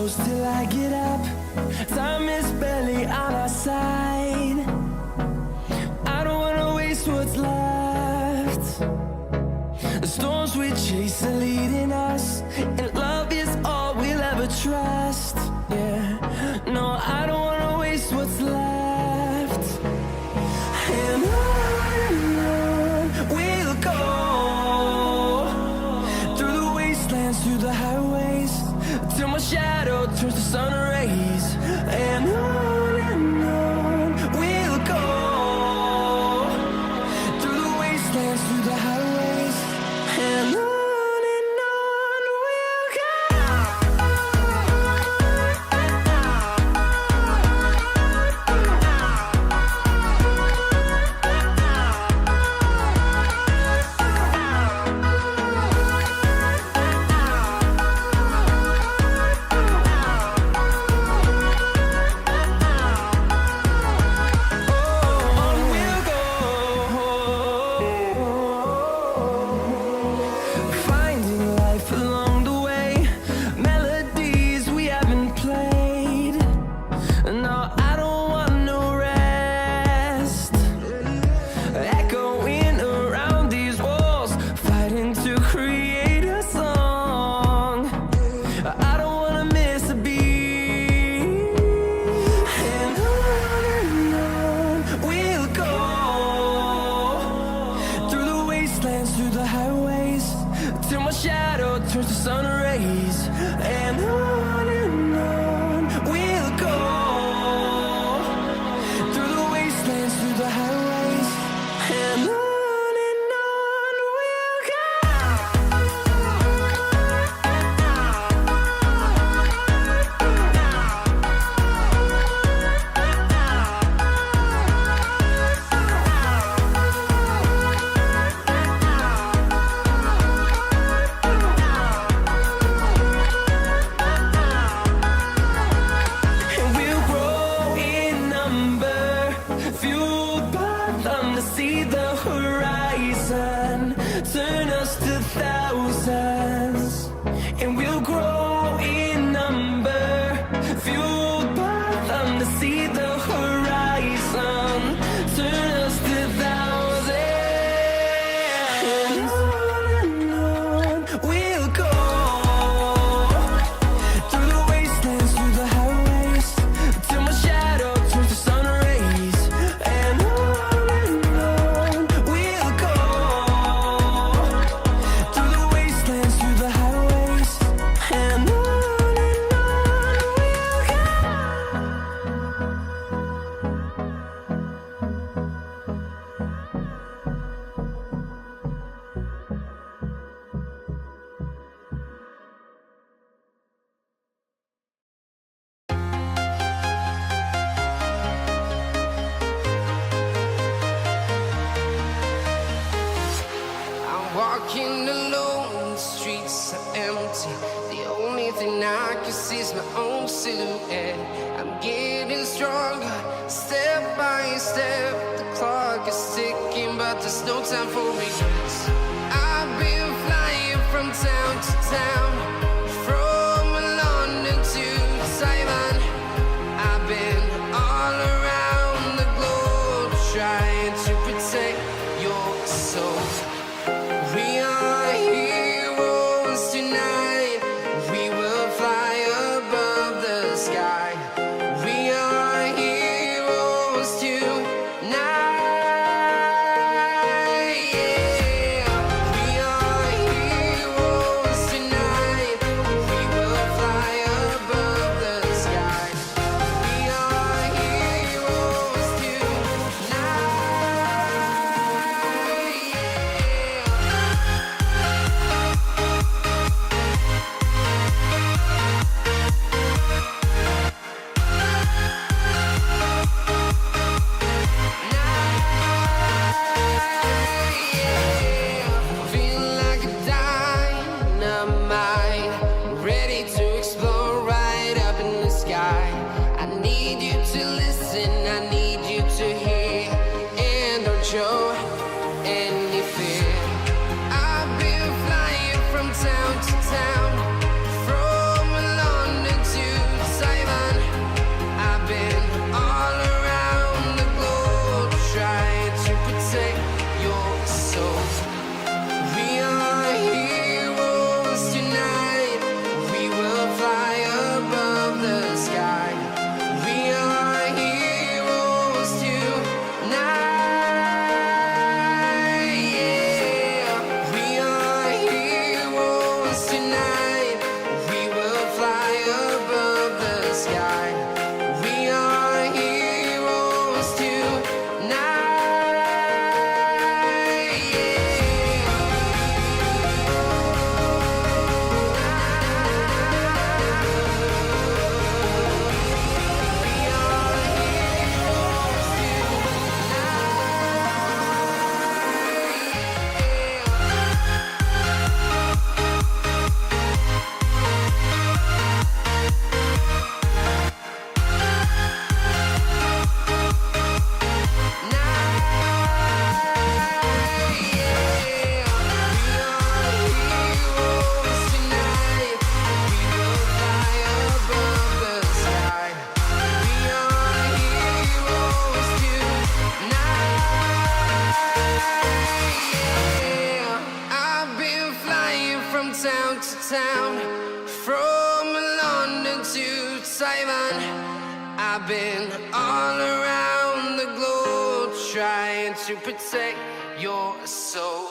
close till I get up. Time is barely on our side. I don't wanna waste what's left. The storms we chase are leading us, and love is all we'll ever trust. Yeah, no, I don't wanna waste what's left. And on we'll go, through the wastelands, through the highways, till my shadow turns to sun rays. And on we'll go, through the wastelands, through the highways, and on. Through the highways, till my shadow turns to sun rays. And on we'll go, through the wastelands, through the highways, and on. Turn us to thousands, and we'll grow in number, fueled by them to see the horizon. Turn us to thousands, and on we'll go, through the wastelands, through the highways, till my shadow turns to sun rays. And on we'll go, through the wastelands, through the highways, and on we'll go. I'm walking alone, the streets are empty. The only thing I can see is my own silhouette. I'm getting stronger, step by step. The clock is ticking, but there's no time for regrets. I've been flying from town to town, from London to Taiwan. I've been all around the globe, trying to protect your soul. We are heroes tonight. We will fly above the sky. We are heroes tonight. Yeah. We are heroes tonight. town, from London to Taiwan. I've been all around the globe trying to protect your soul.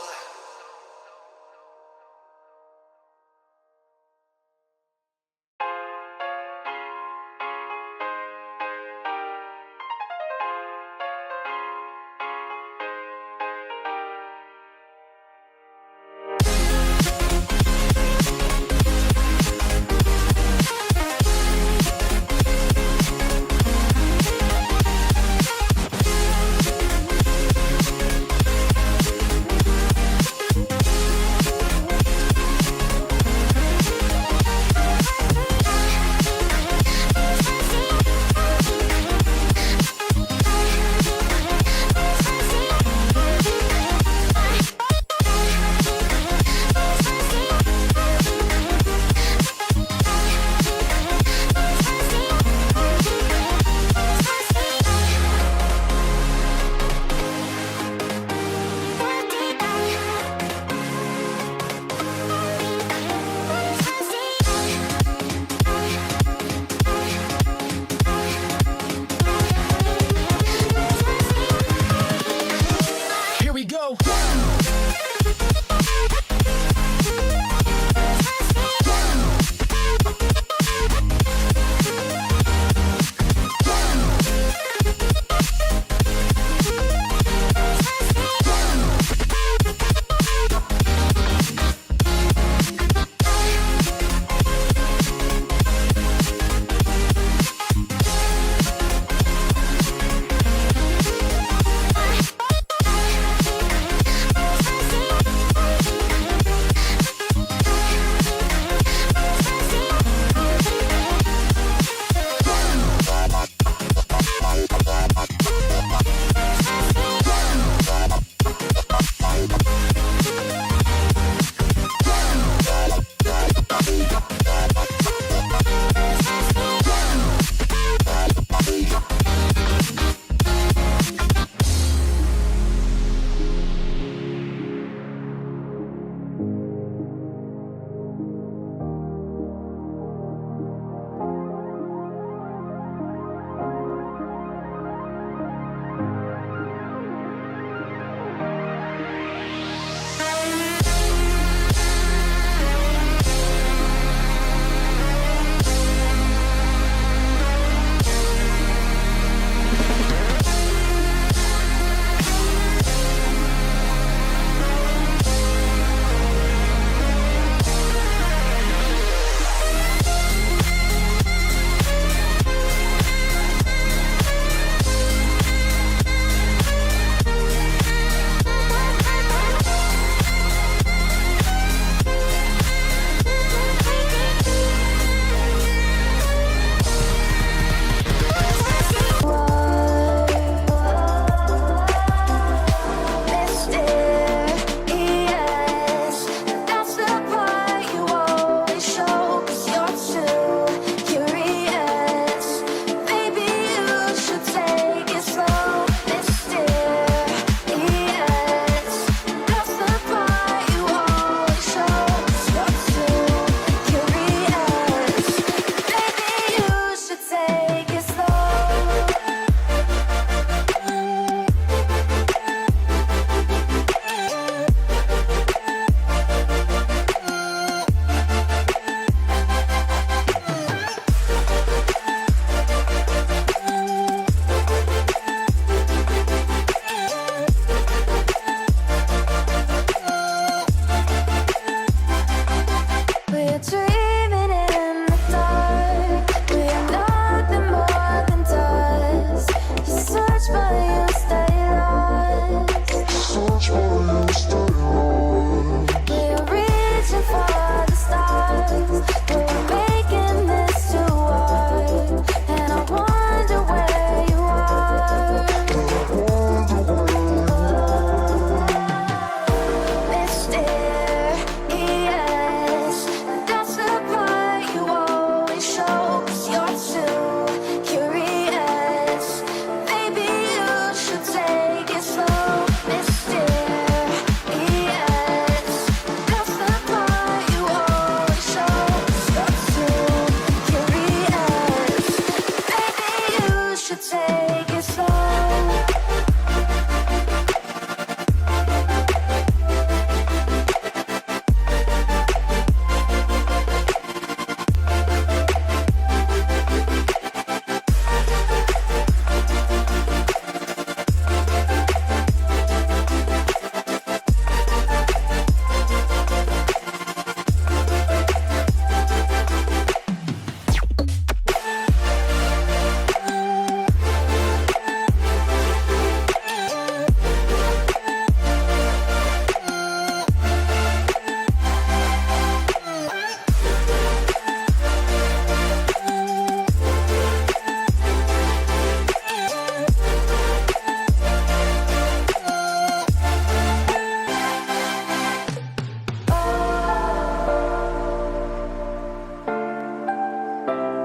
take it slow.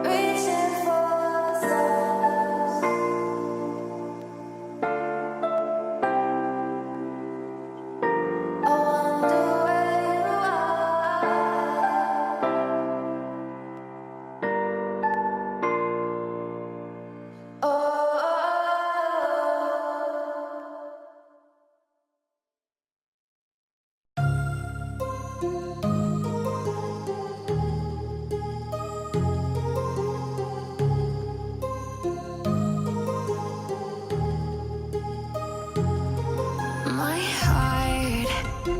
Reaching for the stars. I wonder where you are. Oh. My heart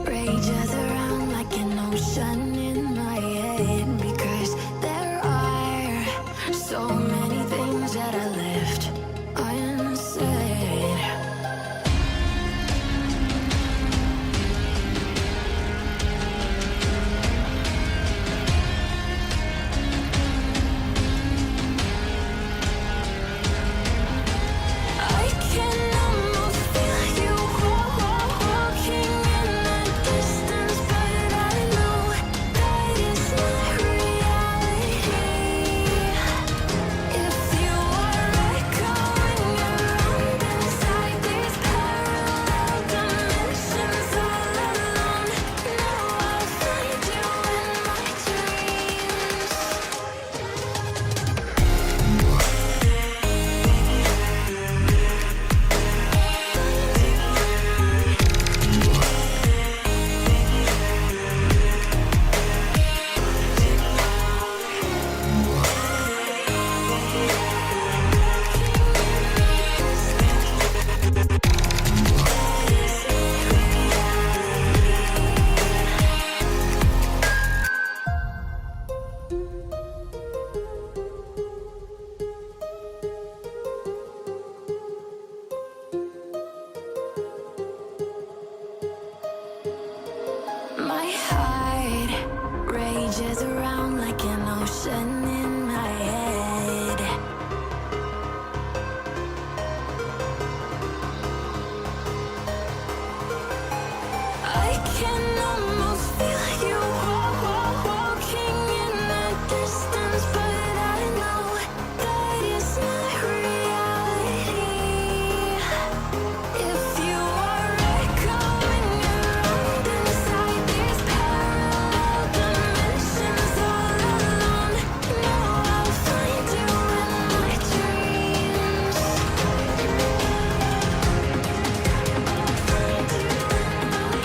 rages around like an ocean in my head because there are so many things that I left unsaid. I can almost feel you walking in the distance, but I know that it's not reality. If you are echoing around inside these parallel dimensions all alone, now I'll find you in my dreams. My heart rages around like an ocean in my head. I can almost feel you walking in the distance, but I know that it's not reality. If you are echoing around inside these parallel dimensions all alone, now I'll find you in my dreams. I'll find you in my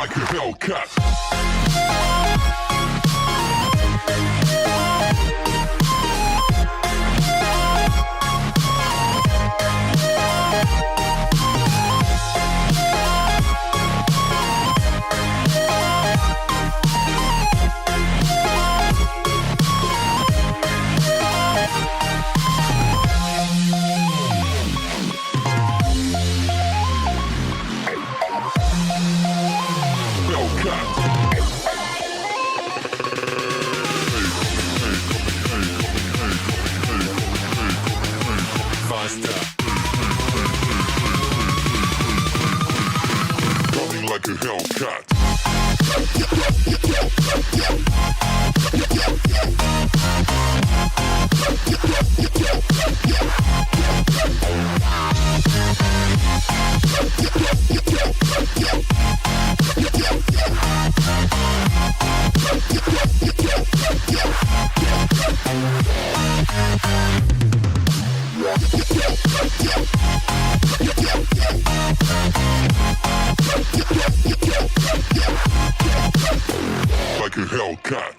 like a Hellcat. Coming like a Hellcat. Like a Hellcat.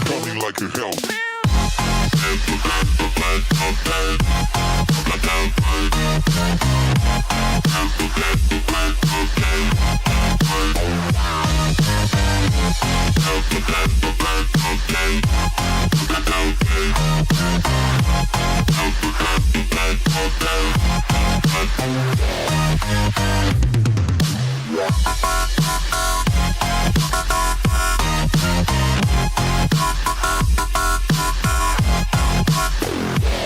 Coming like a hell.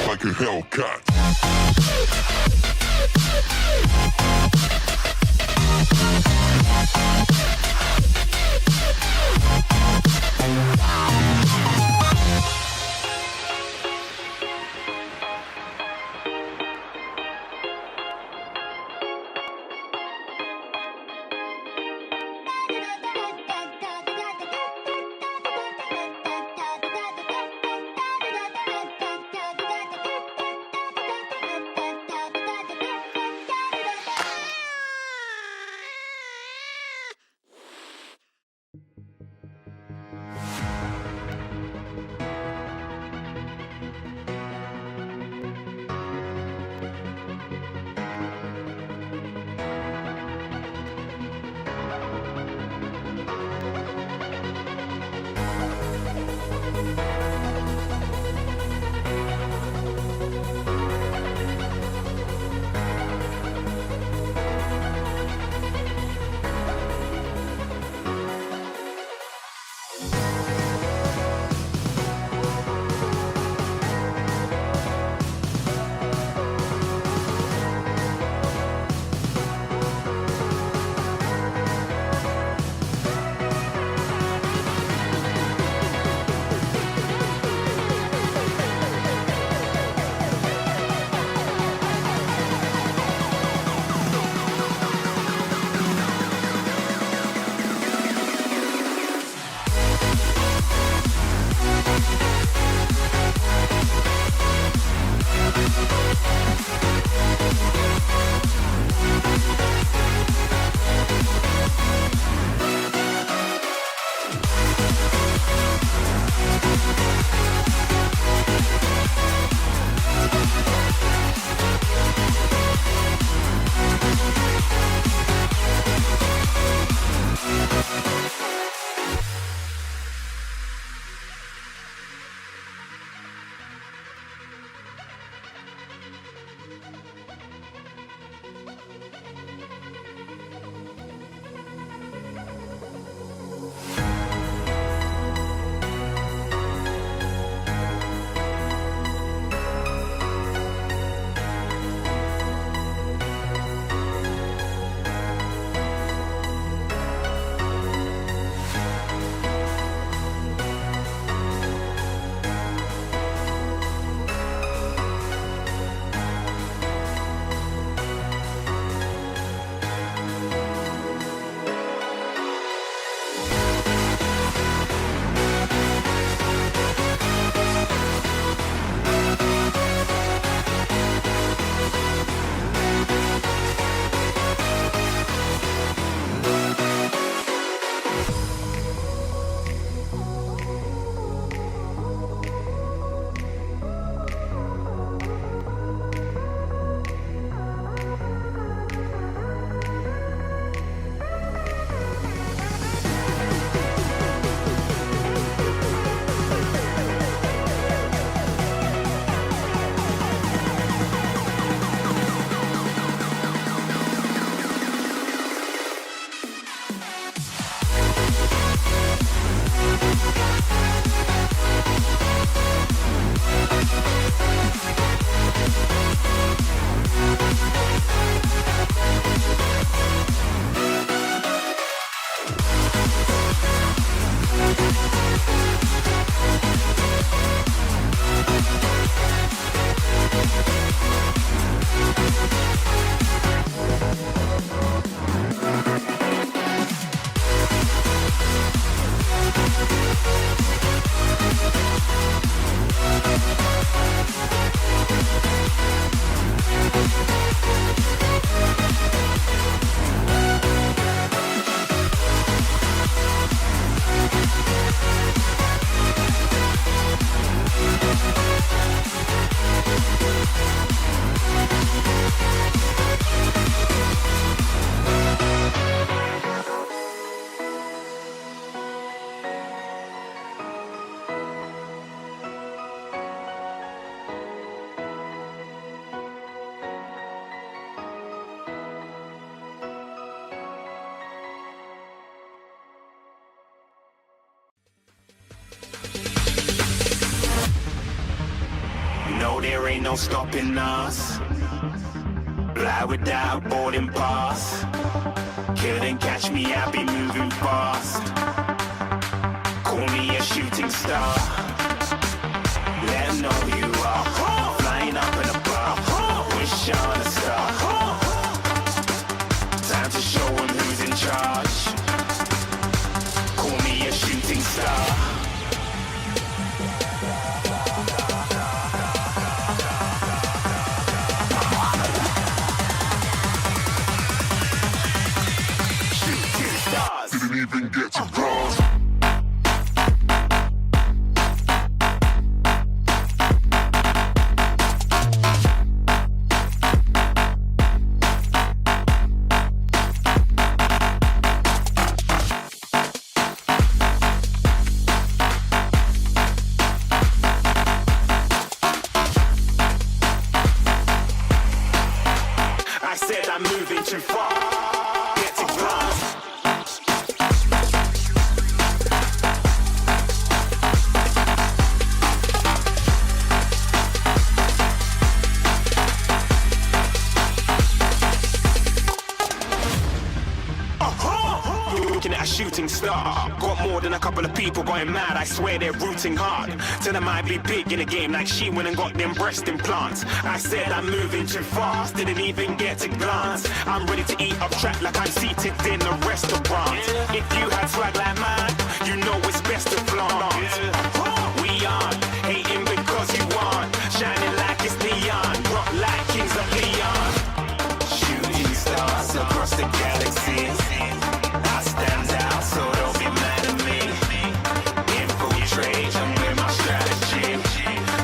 Like a Hellcat. there ain't no stopping us. Fly without boarding pass. Couldn't catch me, I be moving fast. Call me a shooting star. Let 'em know who you are. Flying up in a bar. Wish on a star. Time to show 'em who's in charge. Call me a shooting star. Didn't even get to cross. I said I'm moving too far. Get to glass. Looking at a shooting star. Got more than a couple of people going mad. I swear they're rooting hard. Tell them I be big in the game like she went and got them breast implants. I said I'm moving too fast. Didn't even get to glance. I'm ready to eat up track like I'm seated in a restaurant. If you had swag like mine, you know it's best to flaunt. We aren't hating because you aren't. Shining like it's neon. Rock like kings of Leon. Shooting stars across the galaxy. I stand out, so don't be mad at me. Infiltrate, I'm with my strategy.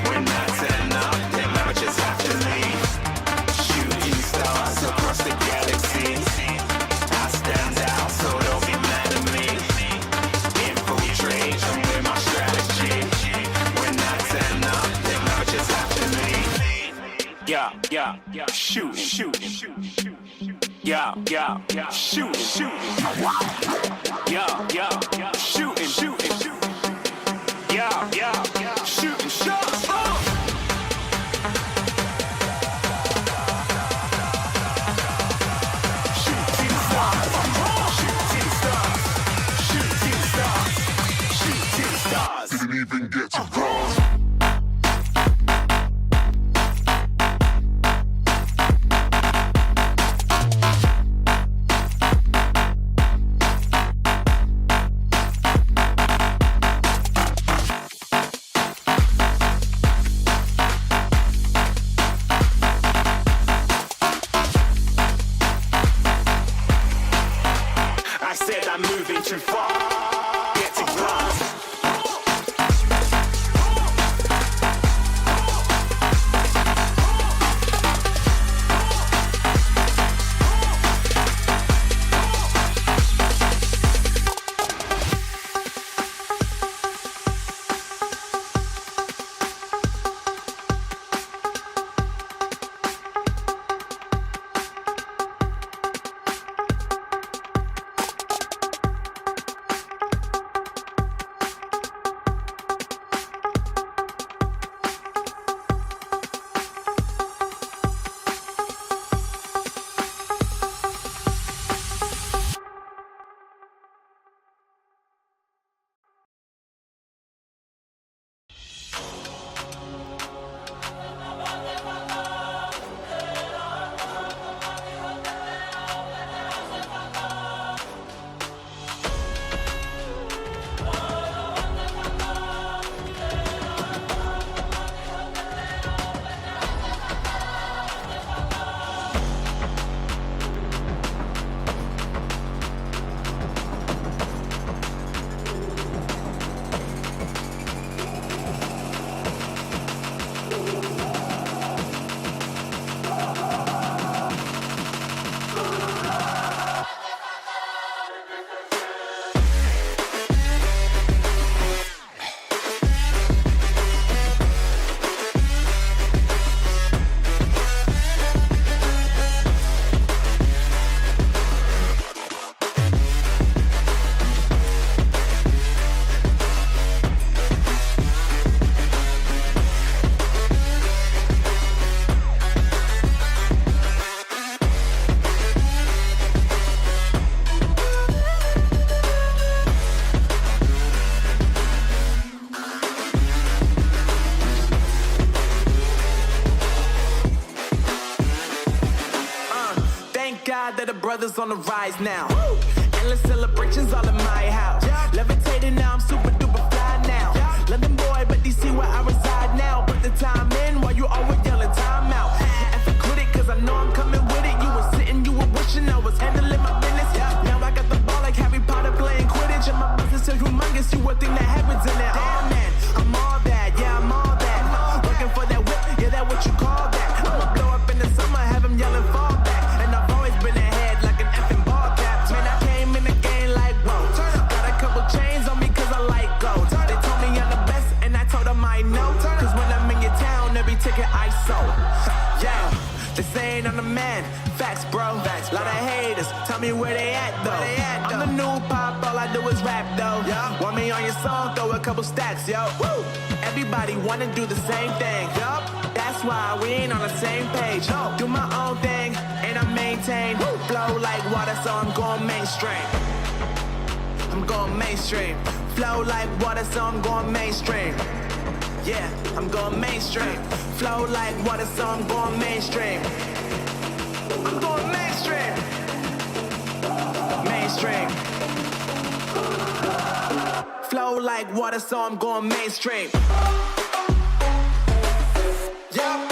When I turn up, them amateurs have to leave. Shooting stars across the galaxy. I stand out, so don't be mad at me. Infiltrate, I'm with my strategy. When I turn up, them amateurs have to leave. Yeah, shoot. Yeah, shooting. Yeah, shooting. Yeah, shooting shots. Shooting stars. Didn't even get to cross. I said I'm moving too far. Get to glass. glad that the brothers on the rise now. Endless celebrations all in my house. Levitating now, I'm super duper fly now. London boy, but DC where I reside now. Put the time in while you always yelling time out. And for quit it, cause I know I'm coming with it. You were sitting, you were wishing I was handling my business. Now I got the ball like Harry Potter playing Quidditch. And my business is humongous, you would think that happens in it. Damn man, I'm all that, yeah I'm all that. Working for that whip, yeah that what you call that. I'ma blow up in the summer, have him yelling fall back. And I've always been ahead like an effing ball cap. Man, I came in the game like whoa. Got a couple chains on me cause I like gold. They told me I'm the best and I told them I know. Cause when I'm in your town, every ticket I sold. Yeah, they saying I'm the man. Facts, bro. Lot of haters, tell me where they at though. I'm the new pop, all I do is rap though. Want me on your song, throw a couple stacks, yo. Woo! Everybody wanna do the same thing, yup. That's why we ain't on the same page. No, do my own thing, and I maintain. Woo! Flow like water, so I'm going mainstream. I'm going mainstream. Flow like water, so I'm going mainstream. Yeah, I'm going mainstream. Flow like water, so I'm going mainstream. I'm going mainstream. Mainstream. Flow like water, so I'm going mainstream. Yup.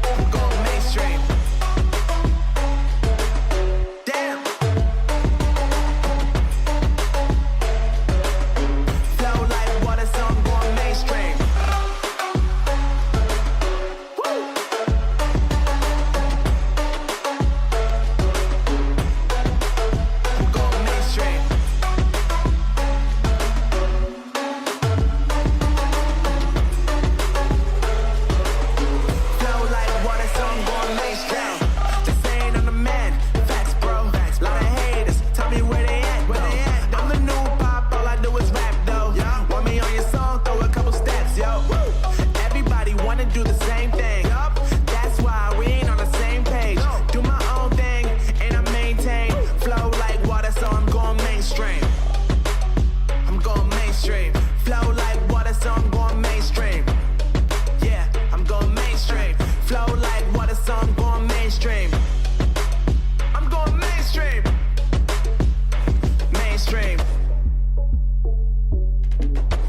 I'm going mainstream. Damn. Flow like water, so I'm going mainstream.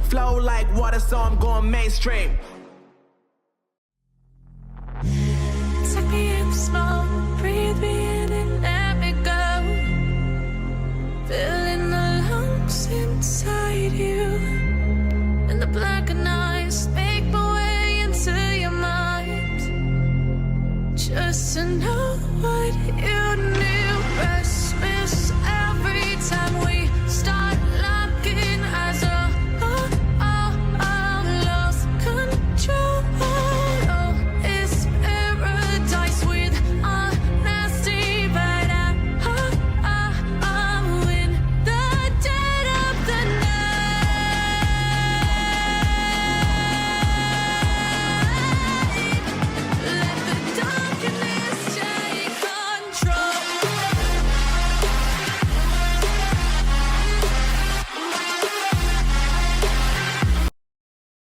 Flow like water, so I'm going mainstream.